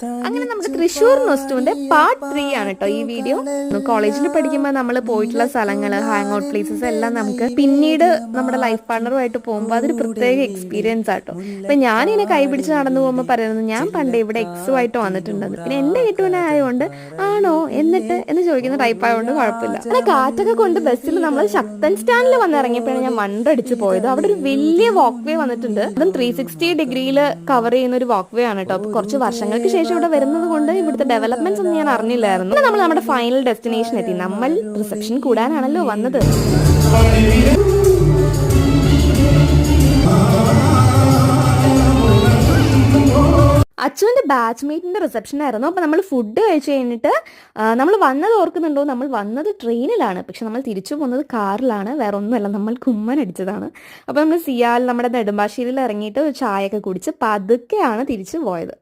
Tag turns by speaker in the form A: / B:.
A: അങ്ങനെ നമ്മുടെ തൃശ്ശൂർ നൊസ്റ്റുവിന്റെ പാർട്ട് 3 ആണ് കേട്ടോ ഈ വീഡിയോ. കോളേജിൽ പഠിക്കുമ്പോൾ നമ്മൾ പോയിട്ടുള്ള സ്ഥലങ്ങൾ, ഹാങ് ഔട്ട് പ്ലേസസ് എല്ലാം നമുക്ക് പിന്നീട് നമ്മുടെ ലൈഫ് പാർട്ണറുമായിട്ട് പോകുമ്പോൾ അതൊരു പ്രത്യേക എക്സ്പീരിയൻസ് ആട്ടോ. അപ്പൊ ഞാനിങ്ങനെ കൈപിടിച്ച് നടന്നു പോകുമ്പോൾ പറയുന്നത് ഞാൻ പണ്ട് ഇവിടെ എക്സുമായിട്ട് വന്നിട്ടുണ്ടെന്ന്. പിന്നെ എന്റെ കെട്ടുവിനെ ആയതുകൊണ്ട് ആണോ എന്നിട്ട് എന്ന് ചോദിക്കുന്ന ടൈപ്പ് ആയതുകൊണ്ട് കുഴപ്പമില്ല. അങ്ങനെ കാറ്റൊക്കെ കൊണ്ട് ബസ്സിൽ നമ്മൾ ശക്തൻ സ്റ്റാൻഡിൽ വന്നിറങ്ങിയപ്പോഴാണ് ഞാൻ വണ്ടടിച്ച് പോയത്. അവിടെ ഒരു വലിയ വാക്ക് വേ വന്നിട്ടുണ്ട്. അതും 360 ഡിഗ്രിയിൽ കവർ ചെയ്യുന്ന ഒരു വാക്ക് വേ ആണ് കേട്ടോ. അപ്പൊ കുറച്ച് വർഷങ്ങൾക്ക് ശേഷം ഇവിടെ വരുന്നത് കൊണ്ട് ഇവിടുത്തെ ഡെവലപ്മെന്റ്സ് ഒന്നും ഞാൻ അറിഞ്ഞില്ലായിരുന്നു. നമ്മൾ നമ്മുടെ ഫൈനൽ ഡെസ്റ്റിനേഷൻ എത്തി. നമ്മൾ റിസപ്ഷൻ കൂടാനാണല്ലോ വന്നത്. അച്ചുവിന്റെ ബാച്ച്മേറ്റിന്റെ റിസപ്ഷൻ ആയിരുന്നു. അപ്പോൾ നമ്മൾ ഫുഡ് കഴിച്ച് കഴിഞ്ഞിട്ട് നമ്മൾ വന്നത് ഓർക്കുന്നുണ്ടോ? നമ്മൾ വന്നത് ട്രെയിനിലാണ്, പക്ഷെ നമ്മൾ തിരിച്ചു പോകുന്നത് കാറിലാണ്. വേറെ ഒന്നുമല്ല, നമ്മൾ കുമ്മനടിച്ചതാണ്. അപ്പോൾ നമ്മൾ സിയാൽ നമ്മുടെ നെടുമ്പാശ്ശേരിയിൽ ഇറങ്ങിയിട്ട് ചായയൊക്കെ കുടിച്ച് പതുക്കെയാണ് തിരിച്ചു പോയത്.